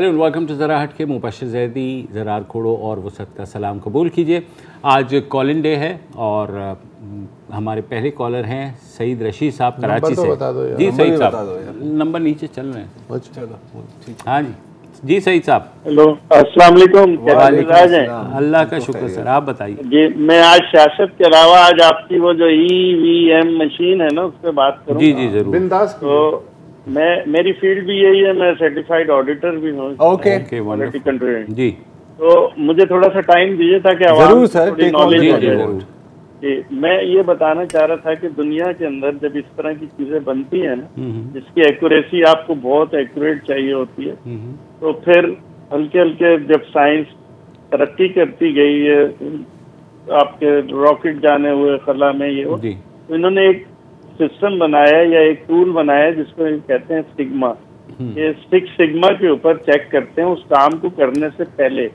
And welcome to ज़रा हट के। मुबश्शिर ज़ैदी, ज़रार खोड़ो और वसअत का सलाम कबूल कीजिए। आज कॉलिंग डे है और हमारे पहले कॉलर हैं सईद रशीद साहब कराची से। जी सईद साहब, नंबर नीचे चल रहे हैं। चलो हाँ जी, जी सईद साहब। हेलो, अस्सलाम वालेकुम। अल्लाह का शुक्र सर, आप बताइए। जी, मैं आज सियासत के अलावा आज आपकी वो जो EVM मशीन है ना उस पर बात करूँ। जी जी जरूर। बिंदास। तो मेरी फील्ड भी यही है, मैं सर्टिफाइड ऑडिटर भी हूँ। ओके जी, तो मुझे थोड़ा सा टाइम दीजिए ताकि जरूर सर, थोड़ी नॉलेज हो जाए। जरूर। जी, मैं ये बताना चाह रहा था कि दुनिया के अंदर जब इस तरह की चीजें बनती है ना, जिसकी एक्यूरेसी आपको बहुत एक्यूरेट चाहिए होती है, तो फिर हल्के हल्के जब साइंस तरक्की करती गई है, आपके रॉकेट जाने हुए खला में ये हो, तो इन्होंने एक सिस्टम बनाया या एक टूल बनाया जिसको कहते हैं सिग्मा। ये 6 सिग्मा के ऊपर चेक करते हैं उस काम को करने से पहले,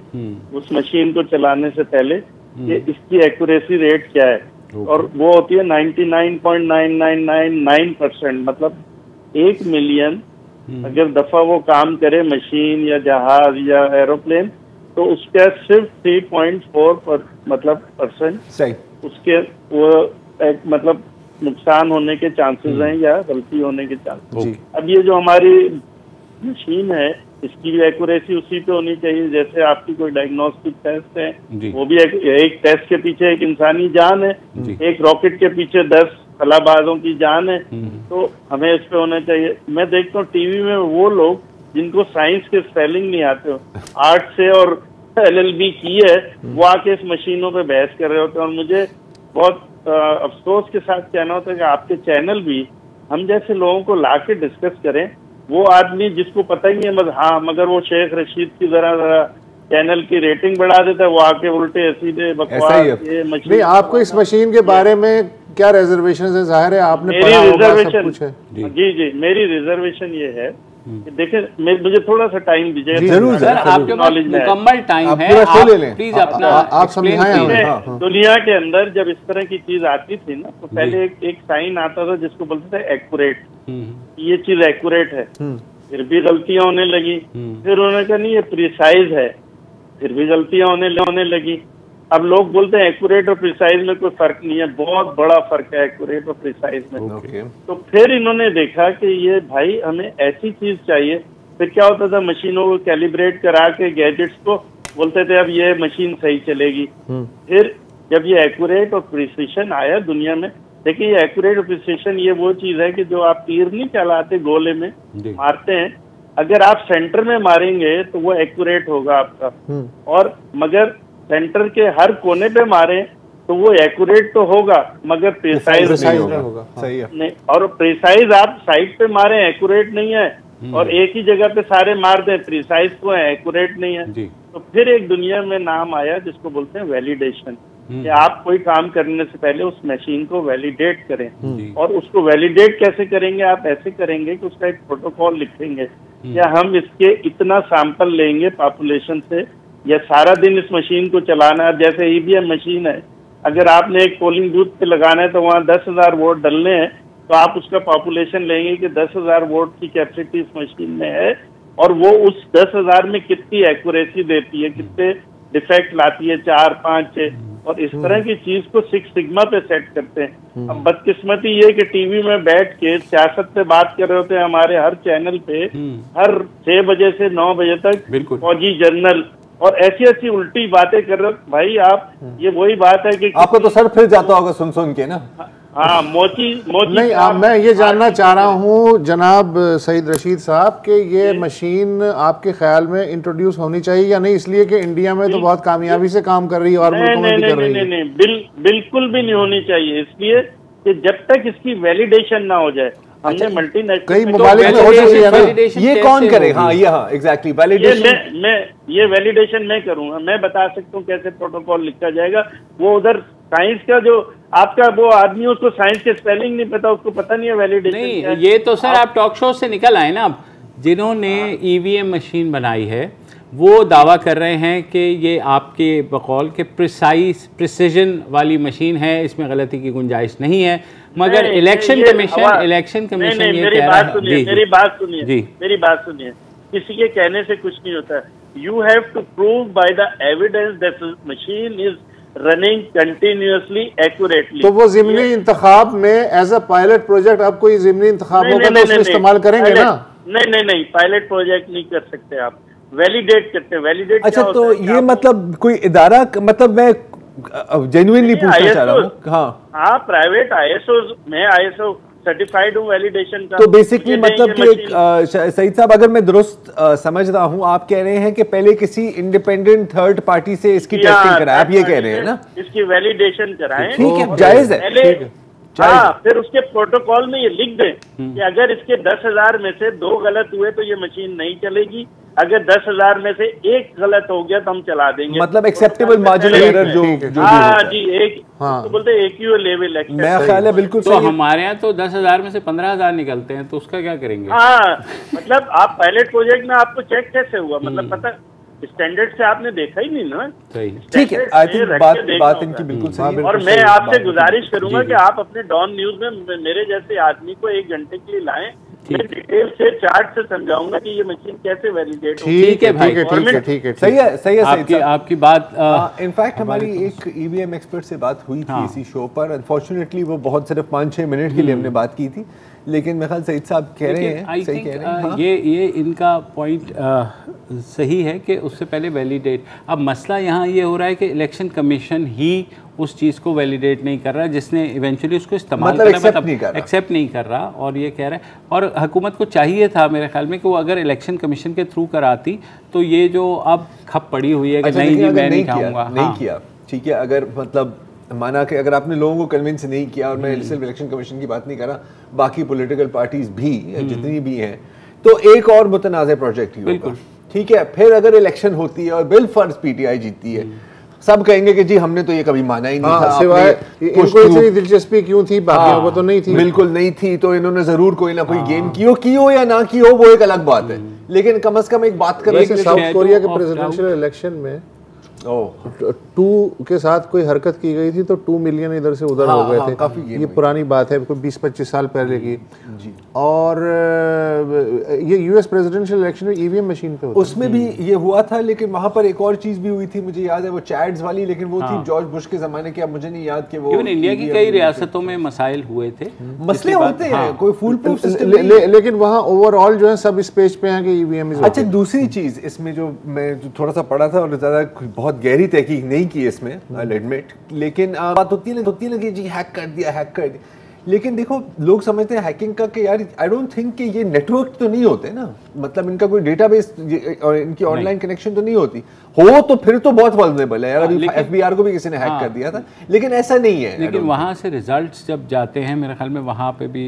उस मशीन को चलाने से पहले कि इसकी एक्यूरेसी रेट क्या है। और वो होती है 99.9999%, मतलब 1 मिलियन अगर दफा वो काम करे मशीन या जहाज या एरोप्लेन, तो उसका सिर्फ 3.4 मतलब परसेंट सही उसके वो मतलब नुकसान होने के चांसेस हैं या गलती होने के चांसेस। अब ये जो हमारी मशीन है इसकी भी एक्यूरेसी उसी पे होनी चाहिए। जैसे आपकी कोई डायग्नोस्टिक टेस्ट है, वो भी एक टेस्ट के पीछे एक इंसानी जान है, एक रॉकेट के पीछे 10 खलाबाजों की जान है। तो हमें इस पे होना चाहिए। मैं देखता हूँ टीवी में वो लोग जिनको साइंस के स्पेलिंग नहीं आते हो, आर्ट से और LLB की है, वो आके इस मशीनों पे बहस कर रहे होते हैं। और मुझे बहुत अफसोस के साथ कहना होता है कि आपके चैनल भी हम जैसे लोगों को ला के डिस्कस करें। वो आदमी जिसको पता ही नहीं है, हाँ, मगर वो शेख रशीद की जरा चैनल की रेटिंग बढ़ा देता है, वो आके उल्टे सीधे बकवास। ये मशीन, नहीं, आपको इस मशीन के बारे में क्या रिजर्वेशन है? जाहिर है आपने पढ़ा होगा, सब कुछ है। जी जी, मेरी रिजर्वेशन ये है कि देखें, मुझे थोड़ा सा टाइम दीजिए। जरूर सर, आपके पास मुकम्मल टाइम है, प्लीज अपना आप समझाएं। दुनिया के अंदर जब इस तरह की चीज आती थी ना, तो पहले एक साइन आता था जिसको बोलते थे एक्यूरेट। ये चीज एक्यूरेट है, फिर भी गलतियां होने लगी। फिर उन्होंने कहा नहीं ये प्रिसाइज है, फिर भी गलतियां होने लगी। अब लोग बोलते हैं एक्यूरेट और प्रिसाइज में कोई फर्क नहीं है। बहुत बड़ा फर्क है एक्यूरेट और प्रिसाइज में। तो फिर इन्होंने देखा कि ये भाई हमें ऐसी चीज चाहिए। फिर क्या होता था, मशीनों को कैलिब्रेट करा के गैजेट्स को बोलते थे अब ये मशीन सही चलेगी। फिर जब ये एक्यूरेट और प्रिसिशन आया दुनिया में, देखिए ये एक्यूरेट और प्रिसिशन ये वो चीज है कि जो आप तीर नहीं चलाते गोले में मारते हैं, अगर आप सेंटर में मारेंगे तो वो एक्यूरेट होगा आपका, और मगर सेंटर के हर कोने पे मारे तो वो एक्यूरेट तो होगा मगर प्रिसाइज नहीं होगा। सही है। नहीं, और प्रिसाइज आप साइड पे मारे एक्यूरेट नहीं है, और एक ही जगह पे सारे मार दें प्रिसाइज तो है, एक्यूरेट नहीं है। तो फिर एक दुनिया में नाम आया जिसको बोलते हैं वैलिडेशन, कि आप कोई काम करने से पहले उस मशीन को वैलिडेट करें। और उसको वैलिडेट कैसे करेंगे? आप ऐसे करेंगे कि उसका एक प्रोटोकॉल लिखेंगे, या हम इसके इतना सैंपल लेंगे पॉपुलेशन से, या सारा दिन इस मशीन को चलाना है। जैसे EVM मशीन है, अगर आपने एक पोलिंग बूथ पे लगाना है तो वहाँ 10,000 वोट डलने हैं, तो आप उसका पॉपुलेशन लेंगे कि 10,000 वोट की कैपेसिटी इस मशीन में है, और वो उस 10,000 में कितनी एक्यूरेसी देती है, कितने डिफेक्ट लाती है, 4, 5, 6, और इस तरह की चीज को 6 सिग्मा पे सेट करते हैं। अब बदकिस्मती ये कि टीवी में बैठ के सियासत पे बात कर रहे होते हैं हमारे हर चैनल पे, हर 6 बजे से 9 बजे तक फौजी जनरल और ऐसी उल्टी बातें कर रहे हो। भाई आप, ये वही बात है कि आपको तो सर फिर जाता होगा सुन के ना। हाँ, मोची नहीं, मैं ये जानना चाह रहा हूँ जनाब सईद रशीद साहब कि ये मशीन आपके ख्याल में इंट्रोड्यूस होनी चाहिए या नहीं, इसलिए कि इंडिया में तो बहुत कामयाबी से काम कर रही है और मुल्कों में भी कर रही है। नहीं, बिल्कुल भी नहीं होनी चाहिए, इसलिए कि जब तक इसकी वैलिडेशन ना हो जाए। हमने मल्टीनेशनल कई मुमालिक में हो चुकी है ना, ये कौन करे? हाँ, ये एग्जैक्टली वैलिडेशन। ये वैलिडेशन मैं करूंगा, मैं बता सकता हूँ कैसे प्रोटोकॉल लिखा जाएगा। वो उधर साइंस का जो आपका वो आदमी, उसको साइंस के स्पेलिंग नहीं पता, उसको पता नहीं है वैलिडेशन नहीं। ये तो सर आप टॉक शो से निकल आए ना। अब जिन्होंने EVM मशीन बनाई है वो दावा कर रहे हैं कि ये आपके बकौल के प्रिसिजन वाली मशीन है, इसमें गलती की गुंजाइश नहीं है, मगर इलेक्शन कमीशन ये कह रहा है। मेरी बात सुनिए। किसी के कहने से कुछ नहीं होता। You have to prove by the evidence that machine is running continuously accurately. तो वो ज़िमनी इंतखाब में एज अ पायलट प्रोजेक्ट आप कोई ज़िमनी इंतखाब होगा तो उसमें इस्तेमाल करेंगे ना? नहीं, पायलट प्रोजेक्ट नहीं कर सकते आप, वैलिडेट करते हैं। वैलिडेट अच्छा, तो ये मतलब कोई इदारा, मतलब मैं जेन्युइनली पूछना चाह रहा हूँ। हाँ, प्राइवेट ISO, मैं ISO सर्टिफाइड हूँ वैलिडेशन का। तो बेसिकली मतलब कि सईद साहब, अगर मैं दुरुस्त समझ रहा हूँ, आप कह रहे हैं कि पहले किसी इंडिपेंडेंट थर्ड पार्टी से इसकी टेस्टिंग कराएं, आप ये कह रहे हैं ना? इसकी वैलिडेशन कराएं। ठीक है, जायज है। हाँ, फिर उसके प्रोटोकॉल में ये लिख दें कि अगर इसके 10,000 में से 2 गलत हुए तो ये मशीन नहीं चलेगी, अगर 10,000 में से 1 गलत हो गया तो हम चला देंगे। मतलब एक्सेप्टेबल मार्जिनल एरर जो हाँ जी, एक तो बोलते हैं AQA लेवल। मैं ख्याल है बिल्कुल तो हमारे यहाँ तो 10,000 में से 15,000 निकलते हैं, तो उसका क्या करेंगे? हाँ, मतलब आप पायलट प्रोजेक्ट में आपको चेक कैसे हुआ, मतलब पता स्टैंडर्ड से आपने देखा ही नहीं ना। ठीक है, आई थिंक बात इनकी बिल्कुल सही है। और मैं आपसे गुजारिश करूंगा कि आप अपने डॉन न्यूज में मेरे जैसे आदमी को 1 घंटे के लिए लाएं, मैं डिटेल से चार्ट से समझाऊंगा कि ये मशीन कैसे वैलिडेट होगी। ठीक है भाई, ठीक है, सही है आपकी बात। इनफैक्ट हमारी एक EVM एक्सपर्ट से बात हुई थी इसी शो पर। अनफॉर्चुनेटली वो बहुत सिर्फ 5-6 मिनट के लिए हमने बात की थी, लेकिन मेरे ख्याल सईद साहब कह रहे हैं, सही कह रहे हैं। ये इनका पॉइंट सही है कि उससे पहले वैलिडेट। अब मसला यहाँ ये हो रहा है कि इलेक्शन कमीशन ही उस चीज़ को वैलिडेट नहीं कर रहा, जिसने इवेंचुअली उसको इस्तेमाल एक्सेप्ट नहीं कर रहा, और ये कह रहा है। और हुकूमत को चाहिए था मेरे ख्याल में कि वो अगर इलेक्शन कमीशन के थ्रू कराती तो ये जो अब खप पड़ी हुई है कि नहीं मैं नहीं खाऊंगा, नहीं किया, ठीक है। अगर मतलब माना कि अगर आपने लोगों को कन्विंस नहीं किया, और मैं सिर्फ इलेक्शन कमीशन की बात नहीं कर रहा, बाकी पॉलिटिकल पार्टीज भी जितनी भी हैं, तो एक और मुतनाज़ प्रोजेक्ट ही होगा, ठीक है। फिर अगर इलेक्शन होती है और बिल फर्ज PTI जीतती है, सब कहेंगे कि जी हमने तो ये कभी माना ही नहीं था, सिवाय इनको इतनी दिलचस्पी क्यों थी, बाकियों को तो नहीं थी, बिल्कुल नहीं थी। तो इन्होंने जरूर कोई ना कोई गेम की हो या ना की हो, वो एक अलग बात है, लेकिन कम से कम एक बात कर रहे हैं। साउथ कोरिया के प्रेसिडेंशियल इलेक्शन में 2 के साथ कोई हरकत की गई थी तो 2 मिलियन इधर से उधर हो गए थे। काफी ये पुरानी बात है, कोई 20-25 साल पहले की जी। और ये US प्रेसिडेंशियल इलेक्शन में EVM मशीन पे उसमें भी ये हुआ था, लेकिन वहां पर एक और चीज भी हुई थी, मुझे याद है, वो चैट्स वाली, लेकिन वो थी जॉर्ज बुश के जमाने की। अब मुझे नहीं याद कि वो इंडिया की कई रियासतों में मसाइल हुए थे, मसले होते हैं, कोई फुल प्रूफ सिस्टम लेकिन वहाँ ओवरऑल जो है सब इस पेज पे हैं कि EVM। अच्छा, दूसरी चीज इसमें जो मैं थोड़ा सा पढ़ा था, और ज्यादा बहुत गहरी तहकीक नहीं की इसमें, आई एडमिट, लेकिन बात होती है कि जी हैक कर दिया, लेकिन देखो लोग समझते हैं हैकिंग का कि यार आई डोंट थिंक कि ये नेटवर्क तो नहीं होते ना, मतलब इनका कोई डेटाबेस और इनकी ऑनलाइन कनेक्शन तो नहीं होती हो, तो फिर तो बहुत वल्नरेबल है यार। अभी FBI को भी किसी ने हैक कर दिया था, लेकिन ऐसा नहीं है। लेकिन वहाँ से रिजल्ट्स जब जाते हैं मेरे ख्याल में वहाँ पे भी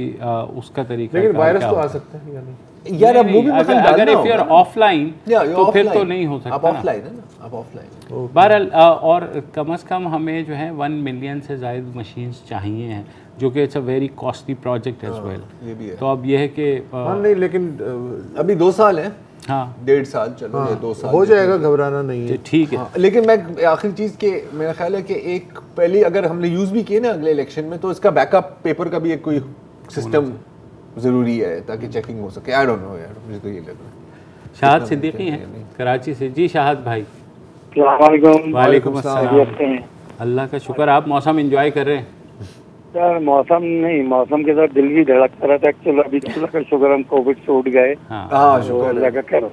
उसका तरीका, लेकिन वायरस तो आ सकता है यार। अब वो भी अगर इफ यू आर ऑफलाइन तो फिर तो नहीं हो सकता, आप ऑफलाइन है ना, आप ऑफलाइन। बहरहाल और कम से कम हमें जो है 1 मिलियन से ज़ायद मशीन्स चाहिए हैं, जो कि it's a very costly project as well. ये भी है। तो अब ये है कि नहीं, लेकिन अभी 2 साल है, हाँ 1.5 साल, चलो 2 साल हो जाएगा, घबराना नहीं है, ठीक है। लेकिन मैं आखिरी चीज़ के मेरा ख्याल है कि एक पहले अगर हमने यूज़ भी किए ना अगले इलेक्शन में, तो इसका बैकअप पेपर का भी एक कोई सिस्टम ज़रूरी है ताकि चेकिंग हो सके। आई डोंट नो यार, मुझे तो ये लग रहा है। शाहद सिद्दीकी हैं कराची से। जी शाहद भाई। वालेकुम अस्सलाम। अल्लाह का शुक्र, आप मौसम एंजॉय कर रहे हैं? यार मौसम नहीं, मौसम के साथ दिल भी धड़कता रहता है। एक्चुअली अभी अल्लाह का शुक्र हम कोविड से उठ गए, अल्लाह का कर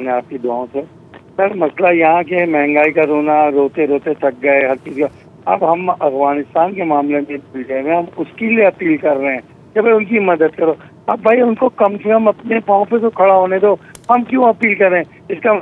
आपकी दुआओं से। सर मसला यहाँ के महंगाई का रोना, रोते रोते थक गए हर चीज़ का। अब हम अफगानिस्तान के मामले में गए हैं, हम उसके लिए अपील कर रहे हैं कि भाई उनकी मदद करो। अब भाई उनको कम से कम अपने पाँव पे तो खड़ा होने दो, हम क्यों अपील करें? इसका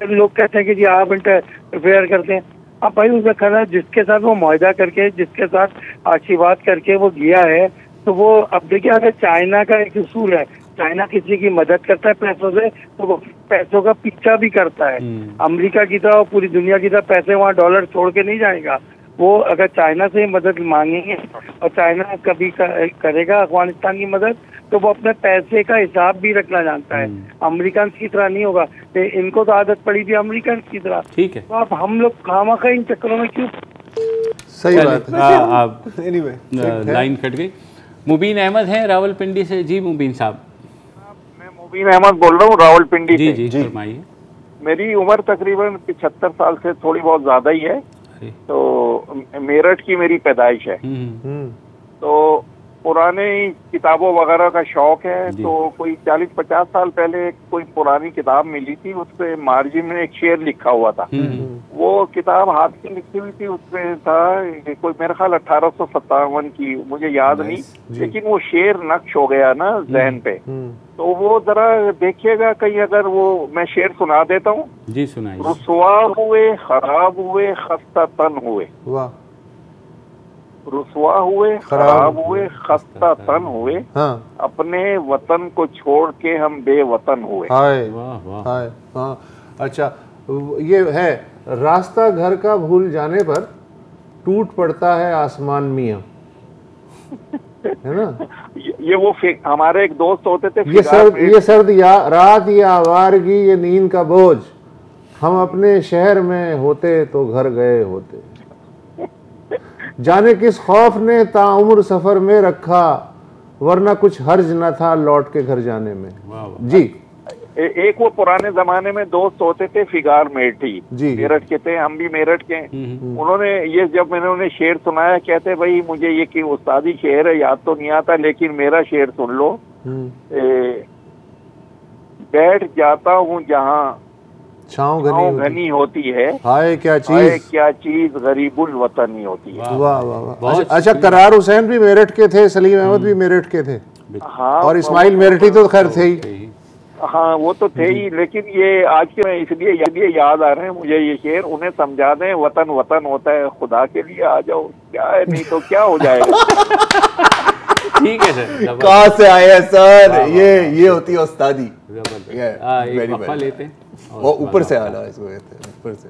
लोग कहते हैं कि जी आप इंटरफेयर करते हैं। अब भाई उसका खरा जिसके साथ वो मुआहदा करके, जिसके साथ आशीर्वाद करके वो गया है, तो वो अब देखिए, अगर चाइना का एक उसूल है, चाइना किसी की मदद करता है पैसों से तो वो पैसों का पीछा भी करता है। अमेरिका की तरह, पूरी दुनिया की तरह पैसे वहाँ डॉलर छोड़ के नहीं जाएगा। वो अगर चाइना से मदद मांगेंगे और चाइना कभी करेगा अफगानिस्तान की मदद, तो वो अपने पैसे का हिसाब भी रखना जानता है। अमेरिकन की तरह नहीं होगा, इनको तो आदत पड़ी थी अमेरिकन की तरह। ठीक है, तो अब हम लोग खामखा इन चक्करों में क्यों? सही बात है। एनीवे लाइन कट गई। मुबीन अहमद हैं रावलपिंडी से। जी मुबीन साहब। मैं मुबीन अहमद बोल रहा हूँ रावलपिंडी से। जी जी फरमाइए। मेरी उम्र तकरीबन 75 साल से थोड़ी बहुत ज्यादा ही है। तो मेरठ की मेरी पैदाइश है। तो पुराने किताबों वगैरह का शौक है। तो कोई 40-50 साल पहले कोई पुरानी किताब मिली थी, उसपे मार्जिन में एक शेर लिखा हुआ था। वो किताब हाथ की लिखी हुई थी, उसमें था कोई मेरा ख्याल 1857 की, मुझे याद नहीं, लेकिन वो शेर नक्श हो गया ना जहन पे। तो वो जरा देखिएगा कहीं, अगर वो मैं शेर सुना देता हूँ। जी सुनाइए। रुसवा हुए, खराब हुए, खस्ता तन हुए। वाह। रुसवा हुए, खराब हुए, खस्ता तन हुए, हाँ। अपने वतन को छोड़ के हम बेवतन हुए। हाय हाय। हाँ अच्छा, ये है रास्ता घर का भूल जाने पर टूट पड़ता है आसमान मियां, है ना। ये वो हमारे एक दोस्त होते थे, ये सर्द या रात, ये आवारगी, ये नींद का बोझ, हम अपने शहर में होते तो घर गए होते। जाने किस खौफ ने ताउम्र सफर में रखा, वरना कुछ हर्ज न था लौट के घर जाने में। जी। एक वो पुराने जमाने में दोस्त होते थे फिगार मेठी, मेरठ के थे, हम भी मेरठ के। उन्होंने ये जब मैंने उन्हें शेर सुनाया, कहते भाई मुझे ये कि उस्तादी शेर है याद तो नहीं आता, लेकिन मेरा शेर सुन लो। बैठ जाता हूँ जहाँ छाँव घनी होती है, हाय क्या चीज गरीबुल वतनी होती है। वाह वाह वाह। अच्छा, करार हुसैन भी मेरठ के थे, सलीम अहमद भी मेरठ के थे। हाँ, और इस्माइल मेरठी तो खैर थे ही। हाँ वो तो थे ही, लेकिन ये आज के इसलिए याद आ रहे हैं मुझे ये शेर, उन्हें समझा दें वतन वतन होता है, खुदा के लिए आ जाओ, क्या है, नहीं तो क्या हो जाएगा। ठीक है सर। कहाँ से आए हैं सर? ये होती है उस्तादी। एक वक्फा लेते हैं। वो ऊपर से आना, इसको कहते हैं ऊपर से।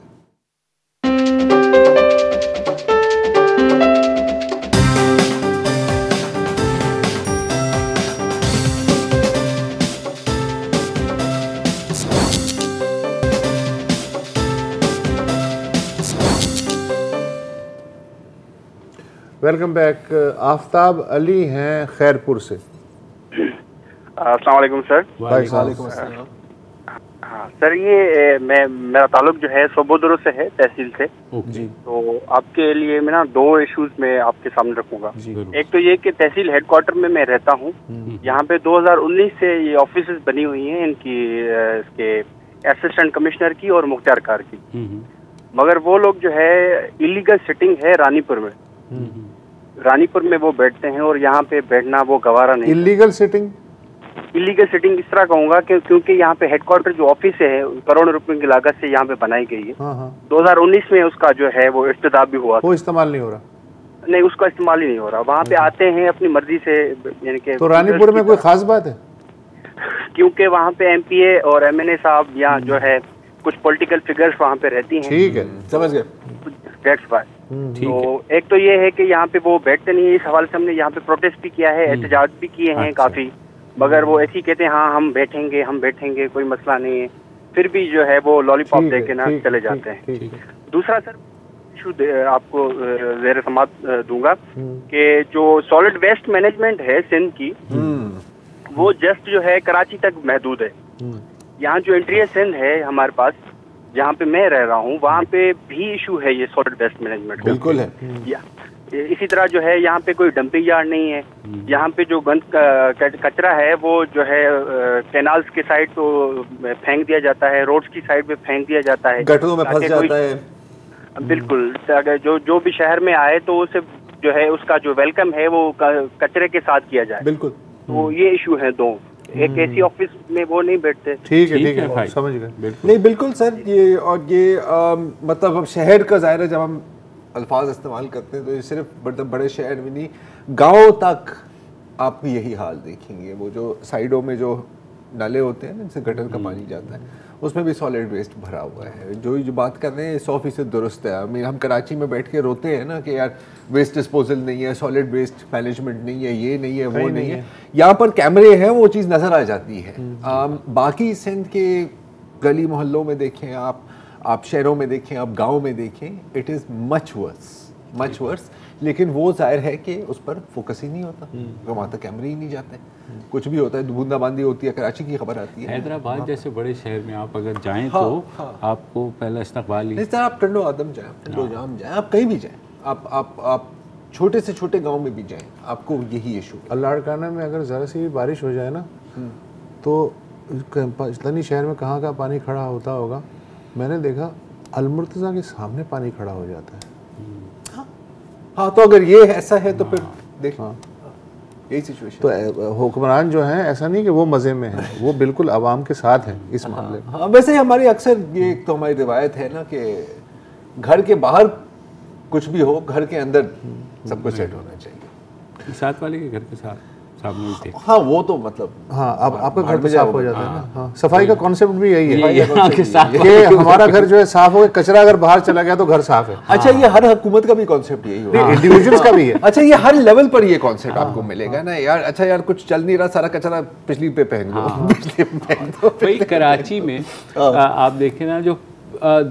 Welcome back. आफ्ताब अली हैं खैरपुर से। अस्सलाम वालेकुम सर। वालेकुम अस्सलाम। हाँ सर, ये मेरा ताल्लुक जो है सोबोदरो से है, तहसील से। जी। तो आपके लिए मैं ना 2 इश्यूज में आपके सामने रखूंगा। एक तो ये कि तहसील हेडक्वार्टर में मैं रहता हूँ, यहाँ पे 2019 से ये ऑफिसेज बनी हुई हैं इनकी, इसके असिस्टेंट कमिश्नर की और मुख्तार कार की। मगर वो लोग जो है इलीगल सिटिंग है रानीपुर में, रानीपुर में वो बैठते हैं और यहाँ पे बैठना वो गवारा नहीं। इलीगल सिटिंग इस तरह कहूँगा कि क्योंकि यहाँ पे हेडक्वार्टर जो ऑफिस है करोड़ों रुपए की लागत से यहाँ पे बनाई गई है। 2019 में उसका जो है वो इफ्तिताह भी हुआ, वो इस्तेमाल नहीं हो रहा। नहीं, उसका इस्तेमाल ही नहीं हो रहा। वहाँ पे आते हैं अपनी मर्जी से, यानी कि तो रानीपुर में कोई खास बात है? क्योंकि वहाँ पे MPA और MNA साहब या जो है कुछ पॉलिटिकल फिगर्स वहाँ पे रहती हैं। ठीक है, समझ गए। That's why. तो एक तो ये है कि यहाँ पे वो बैठते नहीं है, इस हवाले से हमने यहाँ पे प्रोटेस्ट भी किया है, एहतजाज भी किए हैं काफी, मगर वो ऐसे ही कहते हैं हाँ हम बैठेंगे कोई मसला नहीं है, फिर भी जो है वो लॉलीपॉप दे के ना चले जाते हैं। दूसरा सर इशू आपको ज़ेर समात दूंगा कि जो सॉलिड वेस्ट मैनेजमेंट है सिंध की, वो जस्ट जो है कराची तक महदूद है। यहाँ जो इंटीरियर सिंध है हमारे पास, जहाँ पे मैं रह रहा हूँ, वहाँ पे भी इशू है ये सॉलिड वेस्ट मैनेजमेंट। बिल्कुल है। इसी तरह जो है यहाँ पे कोई डंपिंग यार्ड नहीं है। यहाँ पे जो गंद कचरा है वो जो है कैनाल्स के साइड तो फेंक दिया जाता है, रोड्स की साइड पे फेंक दिया जाता है, गटरों में फंस जाता है। बिल्कुल, जो भी शहर में आए तो उसे जो है उसका जो वेलकम है वो कचरे के साथ किया जाए। बिल्कुल। तो ये इशू है दो। एक ऐसी ऑफिस में वो नहीं बैठते। ठीक है, समझ गए। नहीं बिल्कुल सर, ये और ये मतलब अब शहर का ज़ाहिर है, जब हम अल्फाज इस्तेमाल करते हैं तो ये सिर्फ बड़े शहर में नहीं, गाँव तक आप यही हाल देखेंगे। वो जो साइडों में जो नाले होते हैं जिनसे गटर का पानी जाता है, उसमें भी सॉलिड वेस्ट भरा हुआ है। जो बात कर रहे हैं 100% दुरुस्त है। हम कराची में बैठ के रोते हैं ना कि यार वेस्ट डिस्पोजल नहीं है, सॉलिड वेस्ट मैनेजमेंट नहीं है, ये नहीं है, वो नहीं है। यहाँ पर कैमरे हैं, वो चीज़ नज़र आ जाती है। बाकी सिंध के गली मोहल्लों में देखें आप शहरों में देखें, आप गाँव में देखें, इट इज़ मच वर्स। लेकिन वो जाहिर है कि उस पर फोकस ही नहीं होता, वहाँ तक कैमरे ही नहीं जाते, कुछ भी होता है बूंदाबांदी होती है, कराची की खबर आती है। हैदराबाद जैसे बड़े शहर में आप अगर जाएं तो आपको पहला इस्तकबाल ही, आप टंडो आदम जाएं, टंडो जाम जाएं, आप कहीं भी जाएं, आप छोटे से छोटे गांव में भी जाएं, आपको यही इशू। अल्लाड़काना में अगर ज़रा सी भी बारिश हो जाए ना तो इस्लामी शहर में कहाँ का पानी खड़ा होता होगा, मैंने देखा अलमुर्तज़ा के सामने पानी खड़ा हो जाता है। हाँ, तो अगर ये ऐसा है तो फिर देख, यही सिचुएशन। तो हुक्मरान जो हैं ऐसा नहीं कि वो मज़े में हैं, वो बिल्कुल आवाम के साथ हैं इस मामले में। हाँ, वैसे हमारी अक्सर ये तो हमारी रिवायत है ना कि घर के बाहर कुछ भी हो, घर के अंदर सब कुछ सेट होना चाहिए। साथ वाले के घर के साथ सामने ही थे। हाँ, वो तो मतलब हाँ, अब आपका घर तो साफ हो जाता है ना। हाँ, सफाई का कॉन्सेप्ट भी यही है कि हमारा घर जो है साफ हो, कचरा अगर बाहर चला गया तो घर साफ है। अच्छा, ये हर हुकूमत का भी कॉन्सेप्ट यही होगा, इंडिविजुअल्स का भी है। अच्छा, ये हर लेवल पर ये कॉन्सेप्ट आपको मिलेगा ना यार। अच्छा यार, कुछ चल नहीं रहा, सारा कचरा बिजली पे पहन दो। भाई कराची में आप देखें ना, जो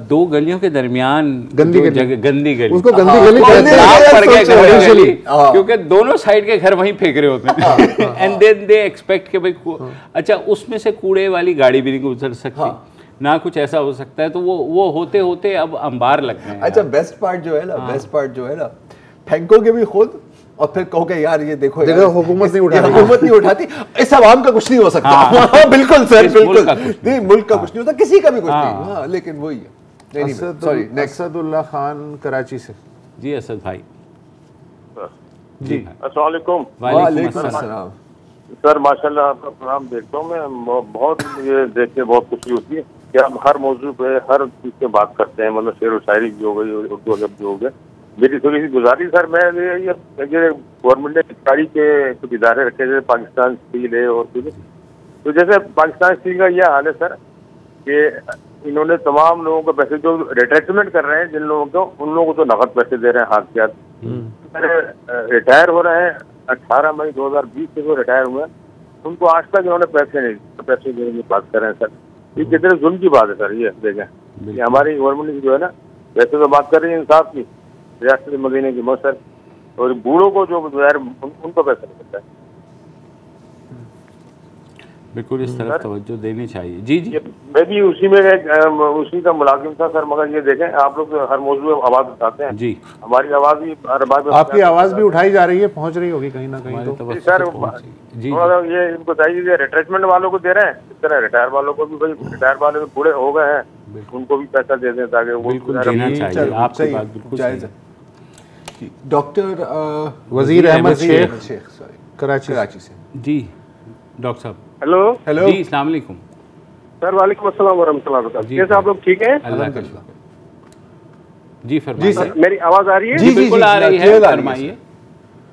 दो गलियों के दरमियान गंदी गली, उसको गंदी गली क्योंकि दोनों साइड के घर वहीं फेंक रहे होते हैं एंड देन दे एक्सपेक्ट कि भाई अच्छा उसमें से कूड़े वाली गाड़ी भी नहीं गुजर सकती ना, कुछ ऐसा हो सकता है। तो वो होते होते अब अंबार लग गए। अच्छा, बेस्ट पार्ट जो है ना, फेंकोगे भी खुद और फिर कहोगे यार ये देखो हुकूमत नहीं उठाती, इस आवाम का कुछ नहीं हो सकता। बिल्कुल सर, बिल्कुल नहीं, मुल्क का कुछ नहीं होता, किसी का भी कुछ नहीं। लेकिन वही है। सॉरी, असदुल्लाह खान कराची से। जी असद भाई जी, अस्सलाम वालेकुम। वालेकुम अस्सलाम सर, माशाल्लाह आपका प्रोग्राम देखता हूँ मैं, बहुत ये देख के बहुत खुशी होती है कि आप हर मौजू पे हर चीज़ पे बात करते हैं, मतलब शेर व शायरी भी हो गई, उर्दू अदब भी हो गए। मेरी थोड़ी सी गुजारिश सर, मैं ये गवर्नमेंट ने गाड़ी के कुछ इदारे रखे, जैसे पाकिस्तान स्टील है और कुछ, तो जैसे पाकिस्तान स्टील का यह हाल है सर कि इन्होंने तमाम लोगों को पैसे जो रिटायरमेंट कर रहे हैं, जिन लोगों को, उन लोगों को तो नकद पैसे दे रहे हैं हाथ के हाथ। रिटायर हो रहे हैं 18 मई 2020 से जो रिटायर हुए, उनको आज तक इन्होंने पैसे देने की बात कर रहे हैं सर। ये कितने जुल्म की बात है सर। ये देखें, ये हमारी गवर्नमेंट जो है ना, वैसे तो बात कर रही है इंसाफ की, रियासत मदीने की मौसर, और बूढ़ों को जो यार उनको पैसा नहीं मिलता है। बिल्कुल इस तरफ तवज्जो देनी चाहिए। जी जी, मैं भी उसी का मुलाजिम था सर, मगर ये देखें आप लोग हर मौजूद में आवाज़ उठाते हैं जी, हमारी आवाज़ भी हर बात, आपकी आवाज़ भी उठाई जा रही है, पहुंच रही होगी कहीं ना कहीं। तो सर जी, ये इनको चाहिए रिटायरमेंट वालों को दे रहे हैं, इस तरह रिटायर वालों को भी, भाई रिटायर वाले बूढ़े हो गए हैं, उनको भी पैसा दे दें ताकि वो देना चाहिए। आपकी बात बिल्कुल जायज़ है। डॉक्टर वजीर अहमद शेख कराची से। जी डॉक्टर साहब। हेलो जी, अस्सलाम वालेकुम सर। वालेकुम अस्सलाम वरहमतुल्लाह वबरकातुहू। कैसे आप लोग, ठीक हैं? अल्लाह का शुक्र। जी फरमाइए। सर मेरी आवाज़ आ रही है? जी बिल्कुल आ रही है, फरमाइए।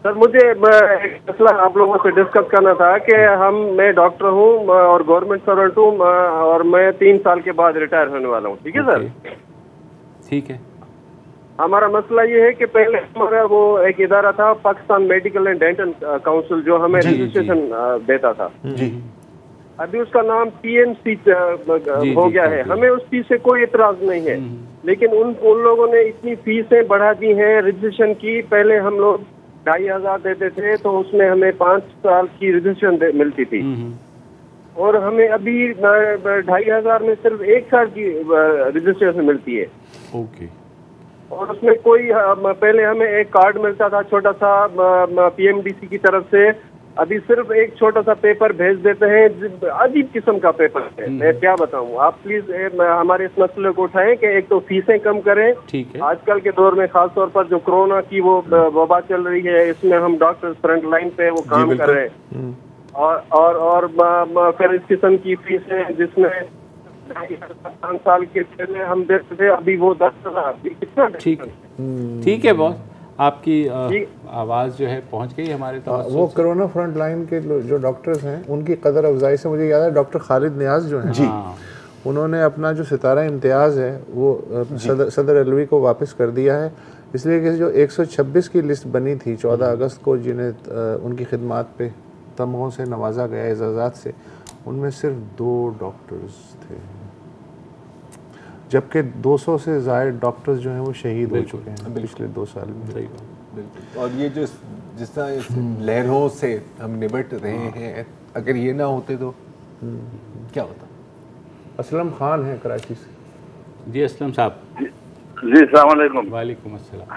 सर मुझे एक मसला आप लोगों से डिस्कस करना था कि मैं डॉक्टर हूँ और गवर्नमेंट सर्वेंट हूँ और मैं 3 साल के बाद रिटायर होने वाला हूँ, ठीक है सर? ठीक है। हमारा मसला ये है कि पहले हमारा वो एक इदारा था, Pakistan medical and dental council, जो हमें रजिस्ट्रेशन देता था। जी, अभी उसका नाम PMC हो गया है। हमें उस फीस से कोई इतराज नहीं है, लेकिन उन लोगों ने इतनी फीसें बढ़ा दी हैं रजिस्ट्रेशन की। पहले हम लोग 2500 देते थे, तो उसमें हमें 5 साल की रजिस्ट्रेशन मिलती थी, और हमें अभी 2500 में सिर्फ 1 साल की रजिस्ट्रेशन मिलती है। ओके। और उसमें कोई, पहले हमें एक कार्ड मिलता था छोटा सा PMDC की तरफ से, अभी सिर्फ एक छोटा सा पेपर भेज देते हैं, अजीब किस्म का पेपर है। मैं क्या बताऊं, आप प्लीज हमारे इस मसले को उठाएं कि एक तो फीसें कम करें। ठीक है। आजकल के दौर में खास तौर पर जो कोरोना की वो वबा चल रही है, इसमें हम डॉक्टर फ्रंट लाइन पे वो काम कर रहे हैं, और फिर इस किस्म की फीसें जिसमें 5 साल के पहले हम देते थे, अभी वो 10,000। ठीक है बॉस, आपकी आवाज़ जो है पहुंच गई हमारे तक। वो कोरोना फ्रंट लाइन के जो डॉक्टर्स हैं, उनकी कदर अफजाई से मुझे याद है डॉक्टर खालिद नियाज जो हैं, जी, उन्होंने अपना जो सितारा इम्तियाज़ है वो सदर अलवी को वापस कर दिया है, इसलिए कि जो 126 की लिस्ट बनी थी 14 अगस्त को, जिन्हें उनकी खिदमात पे तमगों से नवाजा गया, एजाज़ात से, उनमें सिर्फ 2 डॉक्टर्स थे। जबकि 200 से ज़ायद डॉक्टर्स जो हैं वो शहीद हो चुके हैं पिछले 2 साल में। बिल्कुल। और ये जो जिस तरह लहरों से हम निपट रहे हैं, अगर ये ना होते तो क्या होता? असलम खान है कराची से। जी असलम साहब। जी अस्सलाम वालेकुम। वालेकुम अस्सलाम।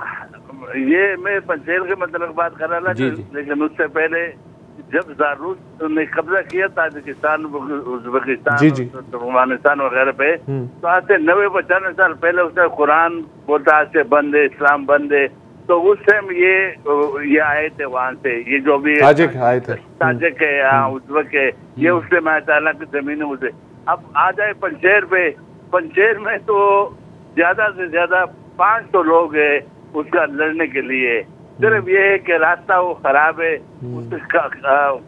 ये मैं पंचेल के मतलब बात कर रहा था, लेकिन उससे पहले जब जारूस ने कब्जा किया ताजिकिस्तान, उज्बेकिस्तान, तुर्कमेनिस्तान वगैरह पे, तो आज से 90-95 साल पहले उसने कुरान बोलता आज से बंद है, इस्लाम बंद है। तो उस टाइम ये आए थे वहाँ से, ये जो भी ताजिक आए थे, ताजिक है, हाँ उज्बेक है, ये उससे मैं ताला की जमीन उसे। अब आ जाए पंचेर पे, पंचेर में तो ज्यादा से ज्यादा 500 लोग है उसका लड़ने के लिए। सिर्फ ये है कि रास्ता वो खराब है, उसका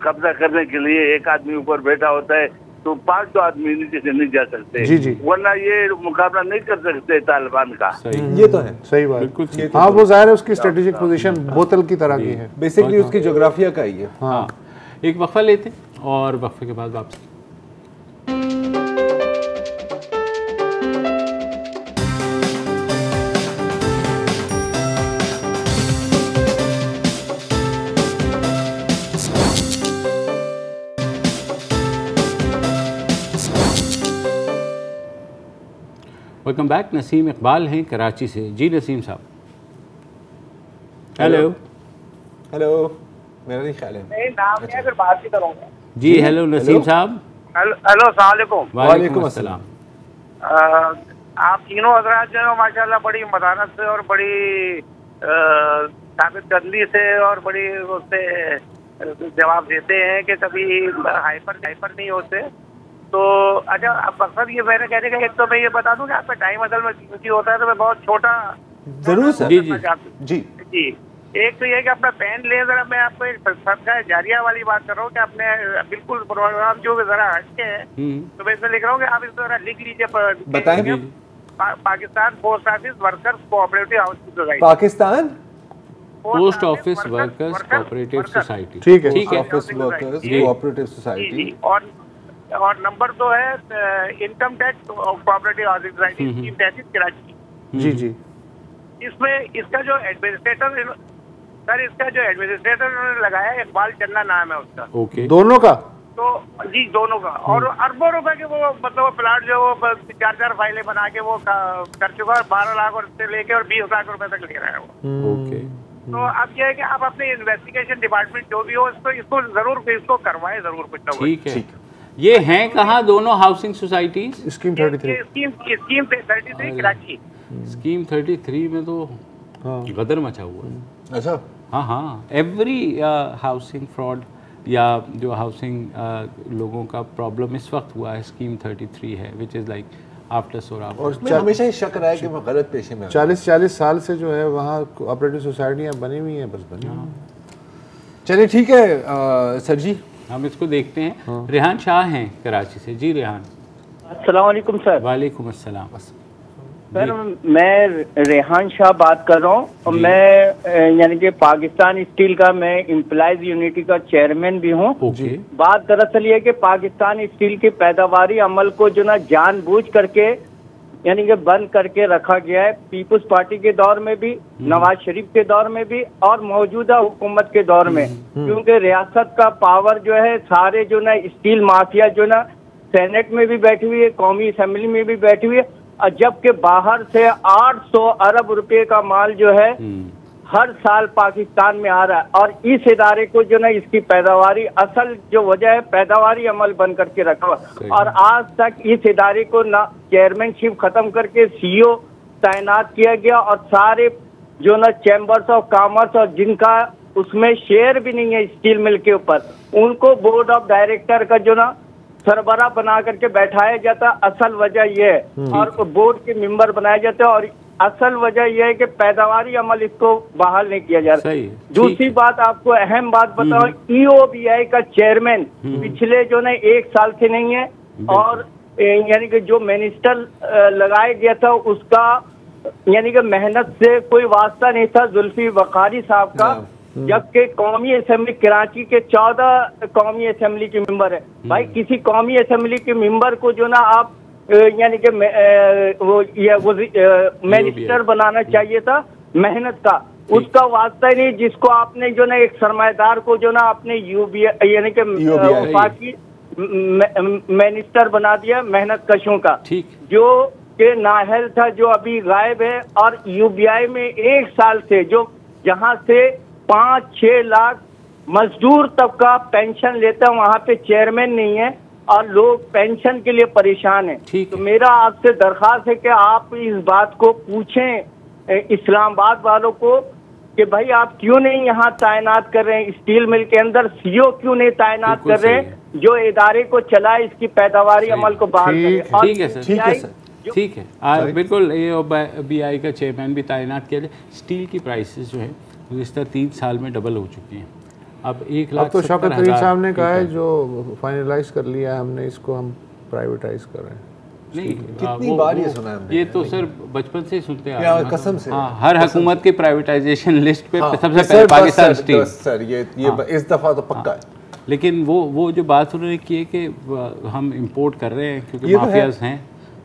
कब्जा करने के लिए एक आदमी ऊपर बैठा होता है, तो 500 आदमी नीचे से नहीं जा सकते। जी जी। वरना ये मुकाबला नहीं कर सकते तालिबान का। ये तो है, सही बात। हाँ वो जाहिर है उसकी स्ट्रेटेजिक पोजीशन बोतल की तरह की है, बेसिकली उसकी ज्योग्राफिया का ही है। हाँ एक वक्फा लेते और वक्फे के बाद वापसी। Welcome back. नसीम इकबाल हैं कराची से। जी नसीम साहब। हेलो हेलो, मेरा नहीं ख्याल है नाम है, फिर बात ही करूँगा। जी हेलो नसीम साहब। हेलो अस्सलाम वालेकुम। वालेकुम अस्सलाम। आप तीनों हजरात जो है माशाल्लाह बड़ी मदानत से और बड़ी साबितकदली से और बड़ी उससे जवाब देते हैं कि कभी हाइपर नहीं होते। तो अच्छा, अब मकसद ये मैंने कहने का, एक तो मैं ये बता दूं कि आपका टाइम असल में कीमती होता है, तो मैं बहुत छोटा जरूर सर। जी जी जी जी। एक तो ये कि अपना पेन ले, जरा मैं आपको एक सदका जारिया वाली बात कर रहा हूँ कि आपने बिल्कुल प्रोग्राम जो जरा हटके है, तो मैं इसमें लिख रहा हूँ कि आप इसको जरा लिख लीजिए। बताएंगे। Pakistan post office workers cooperative housing society. Pakistan post office workers cooperative society. ठीक है, post office workers cooperative society. और नंबर 2 है income tax cooperative housing society, scheme 33 Karachi. जी जी। इसमें इसका जो एडमिनिस्ट्रेटर सर, इसका जो एडमिनिस्ट्रेटर उन्होंने लगाया है, इकबाल चन्ना नाम है उसका। ओके। दोनों का? तो जी दोनों का। और अरबों रुपए के वो मतलब प्लाट जो वो 4 फाइलें बना के वो कर चुका है, 12 लाख और से लेके और 20 लाख रुपए तक ले रहा है वो। ओके। तो अब ये है कि आप अपने इन्वेस्टिगेशन डिपार्टमेंट जो भी हो इसको जरूर इसको करवाए जरूर कुछ ना कुछ। ठीक है। ये हैं कहाँ दोनों housing societies? Scheme 33 scheme 33 Karachi. Scheme 33 में तो गदर मचा हुआ है। अच्छा। हाँ हाँ, एवरी हाउसिंग फ्रॉड या जो हाउसिंग लोगों का प्रॉब्लम इस वक्त हुआ है स्कीम 33 है, which is like after Sorab. और हमेशा ही शक रहा है कि वो गलत पेशे में 40 साल से जो है वहाँ कोऑपरेटिव सोसाइटियाँ बनी हुई हैं, बस बनी। चलिए ठीक है सर जी, हम इसको देखते हैं। रेहान शाह हैं कराची से। जी रेहान। अस्सलाम वालेकुम सर। वालेकुम अस्सलाम। सर मैं रेहान शाह बात कर रहा हूँ, और मैं यानी कि पाकिस्तान स्टील का मैं एम्प्लॉयज यूनिटी का चेयरमैन भी हूँ। बात दरअसल ये कि पाकिस्तान स्टील के पैदावारी अमल को जो ना जानबूझ करके यानी कि बंद करके रखा गया है, पीपुल्स पार्टी के दौर में भी, नवाज शरीफ के दौर में भी और मौजूदा हुकूमत के दौर में। क्योंकि रियासत का पावर जो है सारे जो ना स्टील माफिया जो ना सेनेट में भी बैठी हुई है, कौमी असेंबली में भी बैठी हुई है, और जबकि बाहर से 800 अरब रुपए का माल जो है हर साल पाकिस्तान में आ रहा है। और इस इदारे को जो ना इसकी पैदावारी असल जो वजह है पैदावारी अमल बंद करके रखा हुआ, और आज तक इस इदारे को ना चेयरमैनशिप खत्म करके CEO तैनात किया गया, और सारे जो ना चैम्बर्स ऑफ कॉमर्स और जिनका उसमें शेयर भी नहीं है स्टील मिल के ऊपर, उनको बोर्ड ऑफ डायरेक्टर का जो ना सरबरा बना करके बैठाया जाता। असल वजह यह है, और बोर्ड के मेंबर बनाए जाते हैं, और असल वजह यह है कि पैदावारी अमल इसको बहाल नहीं किया जा रहा। दूसरी बात आपको अहम बात बताओ, EOBI का चेयरमैन पिछले जो ना 1 साल से नहीं है, और यानी कि जो मिनिस्टर लगाया गया था उसका यानी कि मेहनत से कोई वास्ता नहीं था, जुल्फी वकारी साहब का, जबकि कौमी असेंबली कराची के 14 कौमी असेंबली के मेंबर है। भाई किसी कौमी असेंबली के मेंबर को जो ना आप यानी कि वो मिनिस्टर बनाना चाहिए था मेहनत का, उसका वास्ता ही नहीं। जिसको आपने जो ना एक सरमाएदार को जो ना आपने यूबीआई यानी कि वफाकी मिनिस्टर बना दिया मेहनत कशों का, जो के नाहल था, जो अभी गायब है। और यूबीआई में 1 साल से जो जहां से 5-6 लाख मजदूर तबका पेंशन लेता है, वहां पे चेयरमैन नहीं है और लोग पेंशन के लिए परेशान हैं। तो मेरा आपसे दरख्वास्त है कि आप इस बात को पूछें इस्लामाबाद वालों को कि भाई आप क्यों नहीं यहाँ तैनात कर रहे हैं, स्टील मिल के अंदर सीओ क्यों नहीं तैनात कर रहे हैं जो इदारे को चलाए, इसकी पैदावारी अमल को बहाल करे। ठीक है सर, ठीक है, बिल्कुल। ये BI का चेयरमैन भी तैनात किया जाए। स्टील की प्राइसेस जो है गुज़िश्ता 3 साल में डबल हो चुकी हैं। अब 1,70,000 तो शौकत अली साहब ने कहा है जो फाइनलाइज कर लिया है हमने, इसको हम प्राइवेटाइज कर रहे हैं। नहीं, कितनी बार ये सुना है ये तो सर बचपन से ही सुनते आ रहे हैं, कसम से। हाँ, हर हुकूमत की प्राइवेटाइजेशन लिस्ट पे सबसे पहले पाकिस्तान स्टील। सर ये इस दफा तो पक्का है। लेकिन वो जो बात उन्होंने की है कि हम इंपोर्ट कर रहे हैं क्योंकि माफियाज हैं,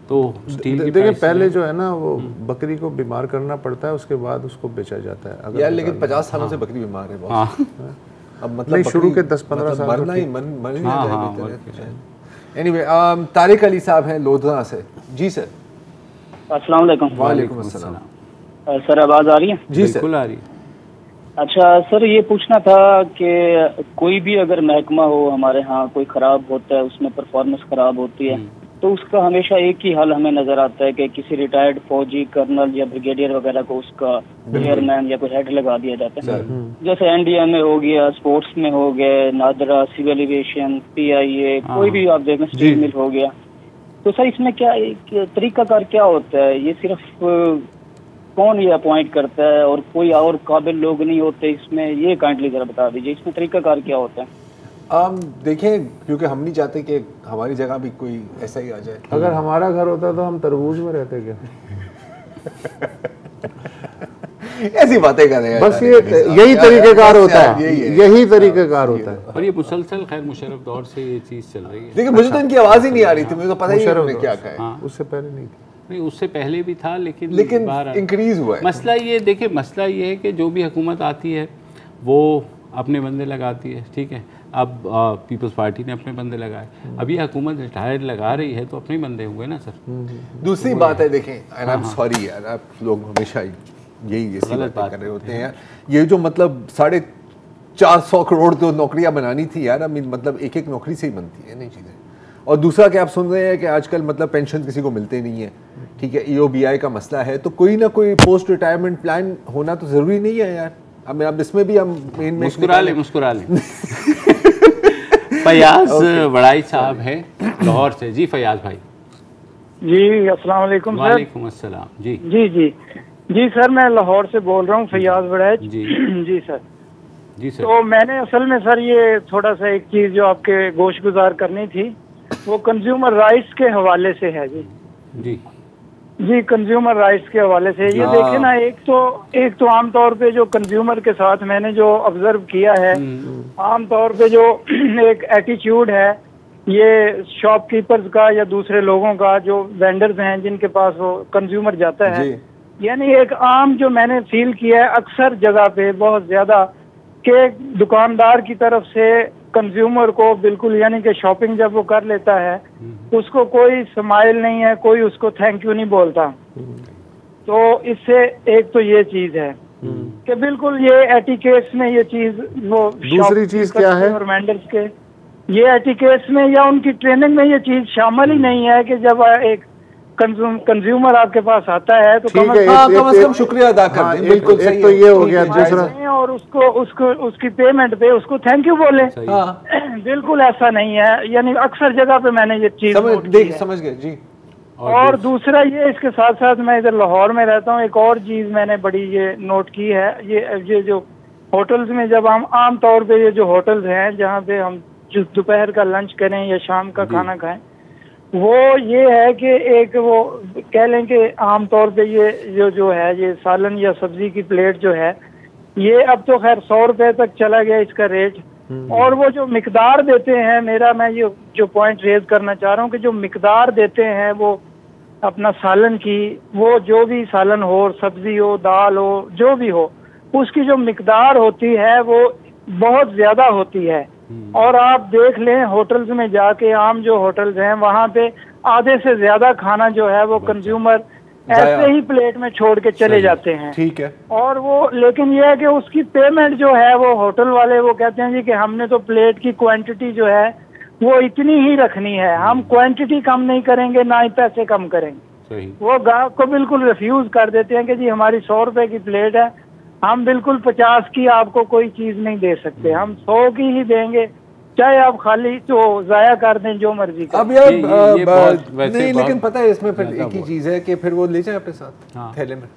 तो स्टील की देखिए पहले जो है ना वो बकरी को बीमार करना पड़ता है, उसके बाद उसको बेचा जाता है। अगर यार लेकिन 50 सालों से बकरी बीमार है बहुत। अब मतलब शुरू के 10-15 साल मरना ही मर जाएगा। एनीवे, तारिक अली साहब हैं लोधना से। जी सर। अस्सलाम वालेकुम। वालेकुम अस्सलाम। सर आवाज़ आ रही है? जी सर, बिल्कुल आ रही है। अच्छा सर, ये पूछना था कि कोई भी अगर महकमा हो हमारे यहाँ, कोई ख़राब होता है, उसमें परफॉर्मेंस ख़राब होती है, तो उसका हमेशा एक ही हल हमें नजर आता है कि किसी रिटायर्ड फौजी, कर्नल या ब्रिगेडियर वगैरह को उसका चेयरमैन या कोई हेड लगा दिया जाता है। जैसे NDA में हो गया, स्पोर्ट्स में हो गए, नादरा, सिविल एविएशन, PIA, कोई भी आप देखें, स्टील मिल हो गया। तो सर इसमें क्या तरीकाकार क्या होता है? ये सिर्फ कौन ये अपॉइंट करता है और कोई और काबिल लोग नहीं होते इसमें? ये काइंडली जरा बता दीजिए, इसमें तरीकाकार क्या होता है? देखें, क्योंकि हम नहीं चाहते कि हमारी जगह भी कोई ऐसा ही आ जाए। अगर हमारा घर होता तो हम तरबूज में रहते क्या? ऐसी बातें कर रहे हैं। बस यही तरीकेकार होता है, यही तरीकेकार होता है। और ये मुसलसल खैर मुशर्रफ दौर से ये चीज़ चल रही है। देखिए मुझे तो इनकी आवाज़ ही नहीं आ रही थी, मुझे तो पता ही नहीं क्या कहा है। उससे पहले नहीं थी। नहीं, उससे पहले भी था, लेकिन इंक्रीज हुआ है। मसला ये देखिए, मसला ये है कि जो भी हुकूमत आती है वो अपने बंदे लगाती है, ठीक है। अब पीपल्स पार्टी ने अपने बंदे लगाए, अब ये हुकूमत रिटायर्ड लगा रही है तो अपने बंदे हुए ना सर। दूसरी बात है, देखें, एंड आई एम सॉरी यार, आप लोग हमेशा यही बातें कर रहे होते हैं यार। ये जो मतलब 450 करोड़ तो नौकरियां बनानी थी यार, मतलब एक नौकरी से ही बनती है नहीं चीज़ें। और दूसरा कि आप सुन रहे हैं कि आजकल मतलब पेंशन किसी को मिलते नहीं है, ठीक है। EOBI का मसला है, तो कोई ना कोई पोस्ट रिटायरमेंट प्लान होना तो ज़रूरी नहीं है यार। अब इसमें भी हम मुस्कुरा ले फयाज बड़ाई साहब है लाहौर से। जी फयाज भाई। जी अस्सलाम वालेकुम सर। वालेकुम अस्सलाम। जी जी जी जी सर, मैं लाहौर से बोल रहा हूँ, फयाज बड़ाई। जी जी सर। जी सर। तो मैंने असल में सर ये थोड़ा सा एक चीज़ जो आपके गोश गुजार करनी थी, वो कंज्यूमर राइट्स के हवाले से है। जी जी जी, कंज्यूमर राइट्स के हवाले से ये देखें ना, एक तो आमतौर पे जो कंज्यूमर के साथ मैंने जो ऑब्जर्व किया है, आमतौर पे जो एक एटीट्यूड है ये शॉपकीपर्स का या दूसरे लोगों का, जो वेंडर्स हैं जिनके पास वो कंज्यूमर जाता है, यानी एक आम जो मैंने फील किया है अक्सर जगह पे बहुत ज्यादा, कि दुकानदार की तरफ से कंज्यूमर को बिल्कुल, यानी कि शॉपिंग जब वो कर लेता है उसको कोई स्माइल नहीं है, कोई उसको थैंक यू नहीं बोलता। तो इससे एक तो ये चीज है कि बिल्कुल ये एटिकेट्स में ये चीज, वो दूसरी चीज क्या है और वेंडर्स के ये एटिकेट्स में या उनकी ट्रेनिंग में ये चीज शामिल ही नहीं है कि जब एक कंज्यूमर आपके पास आता है तो कम से कम शुक्रिया अदा कर दें। बिल्कुल सही। तो ये हो गया दूसरा, और उसको उसकी पेमेंट पे उसको थैंक यू बोले। बिल्कुल ऐसा नहीं है, यानी अक्सर जगह पे मैंने ये चीज समझ गए जी। और दूसरा ये, इसके साथ साथ मैं इधर लाहौर में रहता हूँ, एक और चीज मैंने बड़ी ये नोट की है, ये जो होटल्स में जब हम आम तौर पे ये जो होटल्स हैं जहाँ पे हम जो दोपहर का लंच करें या शाम का खाना खाएं, वो ये है कि एक वो कह लें कि आमतौर पे ये जो है ये सालन या सब्जी की प्लेट जो है, ये अब तो खैर 100 रुपए तक चला गया इसका रेट, और वो जो मिकदार देते हैं, मैं ये जो पॉइंट रेज करना चाह रहा हूँ कि जो मिकदार देते हैं वो अपना सालन की, वो जो भी सालन हो, सब्जी हो, दाल हो, जो भी हो, उसकी जो मिकदार होती है वो बहुत ज्यादा होती है। और आप देख लें होटल्स में जाके, आम जो होटल्स हैं वहाँ पे आधे से ज्यादा खाना जो है वो कंज्यूमर ऐसे ही प्लेट में छोड़ के चले जाते हैं। ठीक है। और वो लेकिन ये है कि उसकी पेमेंट जो है वो होटल वाले वो कहते हैं जी कि हमने तो प्लेट की क्वांटिटी जो है वो इतनी ही रखनी है, हम क्वांटिटी कम नहीं करेंगे, ना ही पैसे कम करेंगे। वो ग्राहक को बिल्कुल रिफ्यूज कर देते हैं कि जी हमारी 100 रुपए की प्लेट है, हम बिल्कुल 50 की आपको कोई चीज नहीं दे सकते, हम 100 की ही देंगे, चाहे आप खाली तो जाया कर दें, जो मर्जी कर। अब यार नहीं, लेकिन पता है इसमें फिर एक ही चीज है कि फिर वो ले जाए अपने साथ थैले में।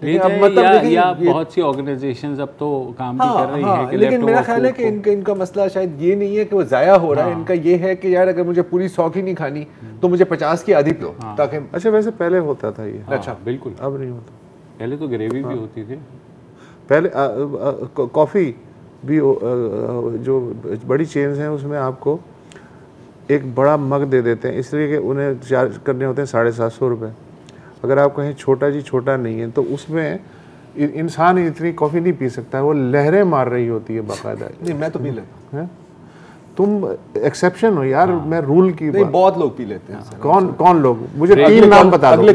मतलब या बहुत सी ऑर्गेनाइजेशंस अब तो काम भी कर रही हैं कि लेकिन मेरा ख्याल है कि इनका मसला शायद ये नहीं है कि वो जाया हो रहा है, इनका ये है कि यार अगर मुझे पूरी 100 की नहीं खानी तो मुझे 50 की आधी दो ताकि। अच्छा, वैसे पहले होता था ये। अच्छा, बिल्कुल अब नहीं होता। पहले तो ग्रेवी भी होती थी। पहले कॉफ़ी भी जो बड़ी चेन्स हैं उसमें आपको एक बड़ा मग दे देते हैं, इसलिए कि उन्हें चार्ज करने होते हैं 750 रुपये। अगर आप कहें छोटा जी छोटा नहीं है तो उसमें इंसान इतनी कॉफ़ी नहीं पी सकता है, वो लहरें मार रही होती है बाकायदा। नहीं, मैं तो पी लेता हूँ। तुम एक्सेप्शन हो यार। मैं रूल की नहीं, बहुत लोग पी लेते हैं। कौन लोग? मुझे 3 नाम बता दो।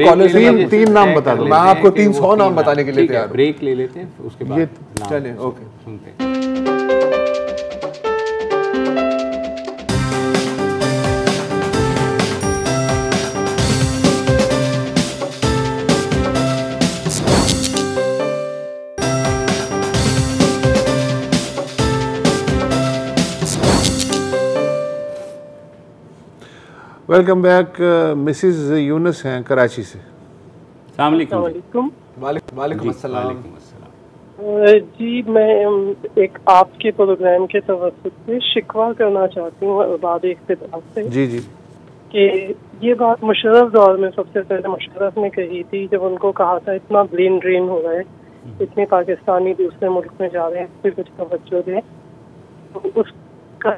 तीन नाम बता दो। मैं आपको 300 नाम बताने के लिए तैयार हूं। ब्रेक ले लेते हैं, उसके बाद चलें। ओके, सुनते हैं। Welcome back. मिसिस यूनुस हैं कराची से। वालेकुम अस्सलाम। जी, मैं एक आपके प्रोग्राम के तवज्जुह से शिकवा करना चाहती हूँ बाद इख्तिताम से। जी जी। कि ये बात मुशर्रफ दौर में सबसे पहले मुशर्रफ ने कही थी, जब उनको कहा था इतना ब्रेन ड्रेन हो रहा है, इतने पाकिस्तानी दूसरे मुल्क में जा रहे हैं, फिर कुछ तवज्जो दें। तो उसका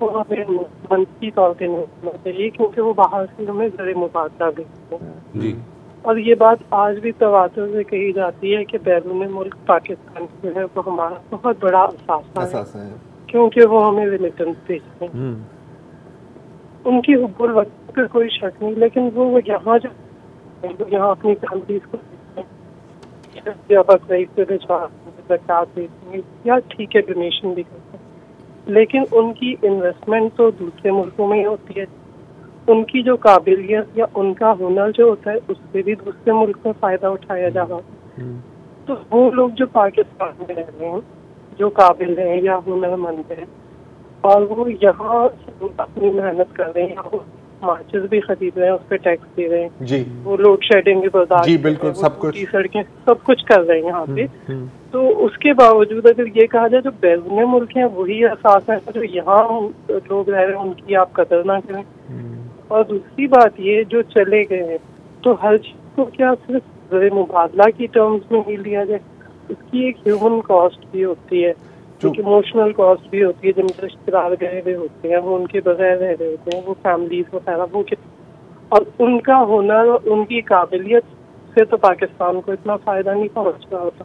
तो हमें मंत्री तौर पर नहीं होना चाहिए, क्योंकि वो बाहर से हमें ज़रे मुबादला भेजते हैं। और ये बात आज भी तवातुर से कही जाती है कि बैरून मुल्क पाकिस्तान जो है वो हमारा बहुत बड़ा असासा है, क्योंकि वो हमें रेमिटेंस भेजते हैं। उनकी हुब्बुल वतन पे कोई शक नहीं, लेकिन वो यहाँ जो यहाँ अपनी फैमिलीज को या ठीक है डोनेशन भी करते हैं, लेकिन उनकी इन्वेस्टमेंट तो दूसरे मुल्कों में ही होती है। उनकी जो काबिलियत या उनका हुनर जो होता है उससे भी दूसरे मुल्क में फ़ायदा उठाया जा रहा है। तो वो लोग जो पाकिस्तान में रह रहे हैं, जो काबिल हैं या हुनरमंद हैं, और वो यहाँ अपनी मेहनत कर रहे हैं, वो मार्चेस भी खरीद रहे हैं, उस पर टैक्स दे रहे हैं जी, वो लोड शेडिंग भी बर्दाश्त, जी बिल्कुल, सब कुछ, सड़कें सब कुछ कर रहे हैं यहाँ पे। तो उसके बावजूद अगर ये कहा जाए जो बैरून मुल्क हैं वही एहसास है जो यहाँ लोग रह रहे हैं उनकी आप कदर ना करें। और दूसरी बात ये जो चले गए हैं तो हर चीज को क्या सिर्फ ज़रे मुबादला की टर्म्स में ही लिया जाए, उसकी एक ह्यूमन कॉस्ट भी होती है, एक इमोशनल कॉस्ट भी होती है। जिन रिश्तेदार गए हुए होते हैं वो उनके बगैर रह रहे होते हैं, वो फैमिलीज वगैरह वो, और उनका हुनर और उनकी काबिलियत से तो पाकिस्तान को इतना फायदा नहीं पहुंच रहा होता।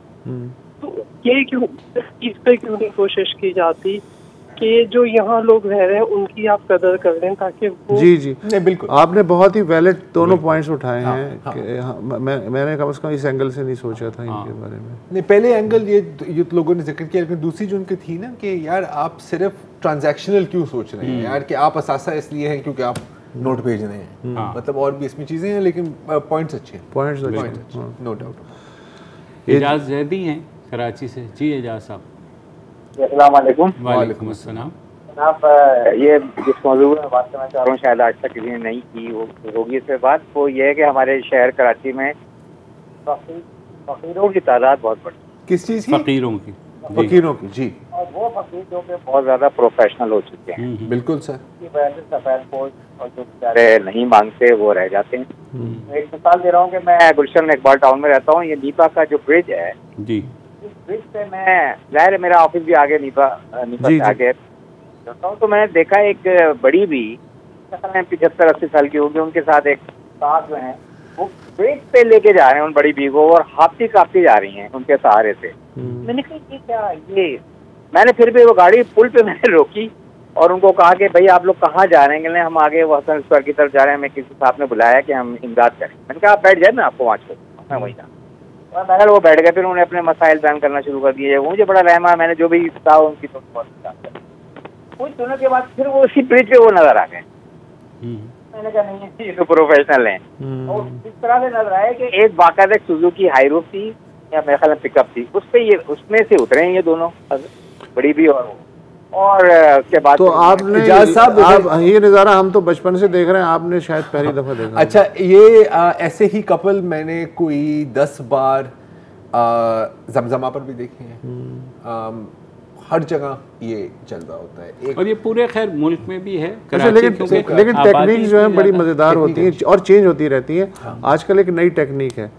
तो ये क्यों इस पे क्यों नहीं कोशिश की जाती कि जो यहाँ लोग रह रहे हैं उनकी आप कदर कर लें, ताकि वो जी जी नहीं, बिल्कुल आपने बहुत ही वैलिड दोनों पॉइंट्स उठाए हैं। मैंने कम से कम इस एंगल से नहीं सोचा था इनके बारे में। नहीं, पहले एंगल ये लोगों ने जिक्र किया, लेकिन दूसरी जो उनकी थी ना कि यार आप सिर्फ ट्रांजैक्शनल क्यों सोच रहे हैं यार, कि आप असासा इसलिए हैं क्योंकि आप नोट भेज रहे हैं, मतलब और भी इसमें चीज़ें हैं, लेकिन पॉइंट्स अच्छे हैं, पॉइंट्स अच्छे, नो डाउट। एजाज जैदी हैं कराची से। जी एजाज साहब। अस्सलाम वालेकुम। वालेकुम अस्सलाम। आप ये जिस मौजूद में बात करना चाह रहा हूँ शायद आज तक किसी ने नहीं की, वो होगी इस पे बात। वो ये है कि हमारे शहर कराची में फकीरों की तादाद बहुत बड़ी। किस चीज़ की? फकीरों की। फकीरों की, जी। और वो फकीर जो कि बहुत ज़्यादा प्रोफेशनल हो चुके हैं। बिल्कुल सर। इसकी वजह से सफेद पोश और जो बेचारे नहीं मांगते वो रह जाते हैं। मैं एक मिसाल दे रहा हूँ कि मैं गुलशन इकबाल टाउन में रहता हूँ। ये नीपा का जो ब्रिज है जी, इस ब्रिज पे मैं, जाहिर है मेरा ऑफिस भी आगे नीपा से आगे जाता हूँ, तो मैंने देखा एक बड़ी भी 75-80 साल की होगी, उनके साथ एक सास जो है वो ब्रिज पे लेके जा रहे हैं उन बड़ी बी को, और हाथी काटती जा रही हैं उनके सहारे से। मैंने कहा ये क्या, ये मैंने फिर भी वो गाड़ी पुल पे मैंने रोकी और उनको कहा कि भाई आप लोग कहाँ जा रहे हैं? हम आगे वो हसन स्क्वायर की तरफ जा रहे हैं, हमें किसी साहब ने बुलाया कि हम इमदाद करें। मैंने कहा आप बैठ जाए, मैं आपको वहाँ छोड़, मैं वहीं था। और बहरहाल वो बैठ गए, फिर उन्होंने अपने मसाइल बयान करना शुरू कर दिए। मुझे बड़ा रहमा, मैंने जो भी था उनकी तो कुछ दिनों के बाद फिर वो उसी ब्रिज पे वो नजर आ गए। मैंने कहा नहीं ये तो प्रोफेशनल है। और इस तरह से नजर आया कि एक बाकायदा सुजुकी हाईरूफ थी या मेरे ख्याल में पिकअप थी, उस पे ये उसमें से उतरे हैं ये दोनों, बड़ी भी और के बाद तो आपने आप ये नज़ारा हम तो बचपन से देख रहे हैं, आपने शायद पहली दफ़ा देखा। अच्छा, ये ऐसे ही कपल मैंने कोई 10 बार जमजमा पर भी देखे हैं। हर जगह ये चल रहा होता है और ये पूरे खैर मुल्क में भी है। लेकिन टेक्निक जो है बड़ी मज़ेदार होती है और चेंज होती रहती है। आजकल एक नई टेक्निक है,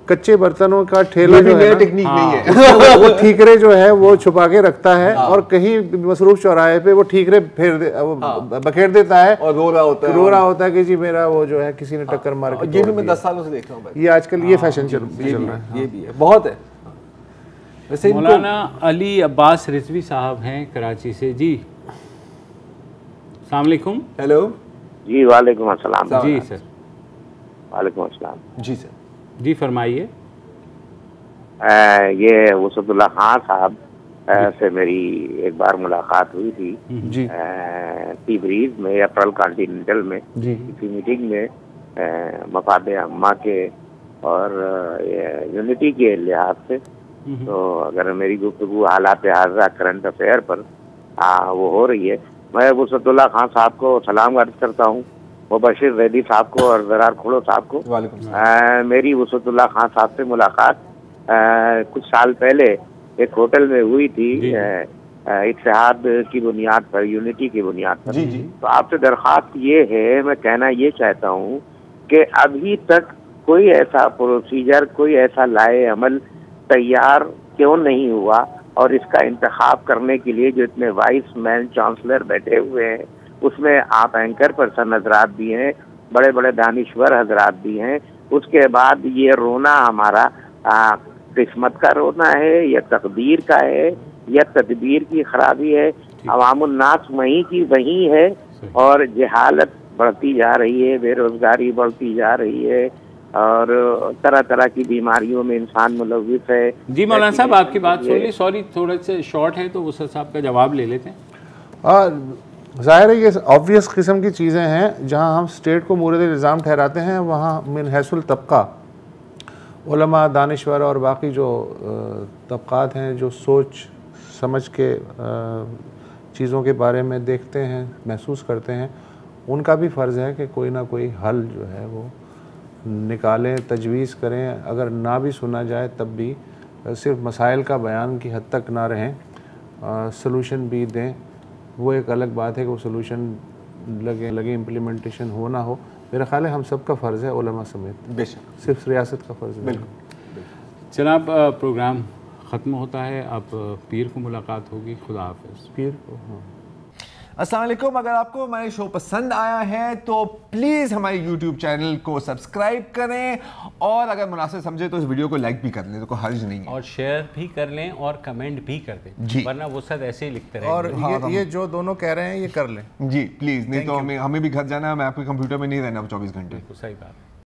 कच्चे बर्तनों का ठेला जो है टेक्निक नहीं है वो ठीकरे जो है वो छुपा के रखता है और कहीं मसरूफ चौराहे पे वो ठीकरे बखेर देता है और रो रहा होता है कि जी मेरा वो जो है किसी ने टक्कर मार के। ये भी मैं 10 सालों से देख रहा हूँ, ये आजकल ये फैशन चल रहा है, ये भी है, बहुत है। वैसे मौलाना अली अब्बास रिजवी साहब हैं कराची से। जी अस्सलाम वालेकुम। हेलो जी वालेकुम अस्सलाम। जी सर। वालेकुम अस्सलाम। जी सर। जी फरमाइए। ये वसतुल्लाह खान साहब से मेरी एक बार मुलाकात हुई थी जी टी ब्रीज में, अप्रैल कॉन्टिनेंटल में, किसी मीटिंग में मफाद अम्मा के और यूनिटी के लिहाज से। तो अगर मेरी गुफ्तगू हालात हाज़िरा करंट अफेयर पर वो हो रही है, मैं वसतुल्लाह खान साहब को सलाम अर्ज करता हूँ, मुबशिर जैदी साहब को और ज़रार खोड़ो साहब को। मेरी वसतुल्लाह खान साहब से मुलाकात कुछ साल पहले एक होटल में हुई थी इत्तेहाद की बुनियाद पर, यूनिटी की बुनियाद पर। तो आपसे दरख्वास्त ये है, मैं कहना ये चाहता हूँ कि अभी तक कोई ऐसा प्रोसीजर, कोई ऐसा लाए अमल तैयार क्यों नहीं हुआ, और इसका इंतखाब करने के लिए जो इतने वाइस मैन चांसलर बैठे हुए हैं, उसमें आप एंकर पर्सन हजरात भी हैं, बड़े बड़े दानिश्वर हजरात भी हैं। उसके बाद ये रोना हमारा किस्मत का रोना है या तकदीर का है या तदबीर की खराबी है? अवामुन्नास वहीं की वहीं है और जहालत बढ़ती जा रही है, बेरोजगारी बढ़ती जा रही है और तरह तरह की बीमारियों में इंसान मुलविस है। जी मौलाना साहब आपकी बात सुन ली, सॉरी थोड़ा से शॉर्ट है तो वो साहब का जवाब ले लेते हैं। ज़ाहिर है ये ऑब्वियस किस्म की चीज़ें हैं, जहां हम स्टेट को मूरद इल्ज़ाम ठहराते हैं वहाँ मिन हैसुल तबका उलमा, दानिश्वर और बाकी जो तबक़ात हैं जो सोच समझ के चीज़ों के बारे में देखते हैं, महसूस करते हैं, उनका भी फ़र्ज़ है कि कोई ना कोई हल जो है वो निकालें, तजवीज़ करें। अगर ना भी सुना जाए तब भी सिर्फ मसाइल का बयान की हद तक ना रहें, सलूशन भी दें। वो एक अलग बात है कि वो सलूशन लगे इम्प्लीमेंटेशन हो ना हो। मेरा ख्याल है हम सब का फ़र्ज़ है, उलमा समेत, बेशक सिर्फ रियासत का फ़र्ज़ है। बिल्कुल। जनाब प्रोग्राम ख़त्म होता है, अब पीर को मुलाकात होगी। खुदा हाफ़िज़। पीर को अस्सलाम वालेकुम। अगर आपको हमारे शो पसंद आया है तो प्लीज़ हमारे YouTube चैनल को सब्सक्राइब करें और अगर मुनासिब समझे तो इस वीडियो को लाइक भी कर लें, तो कोई हर्ज नहीं है, और शेयर भी कर लें और कमेंट भी कर दें जी, वरना वो सब ऐसे ही लिखते रहेंगे। और ये जो दोनों कह रहे हैं ये कर लें जी प्लीज़, नहीं तो हमें भी घर जाना है, मैं आपके कंप्यूटर में नहीं रहना 24 घंटे। सही बात।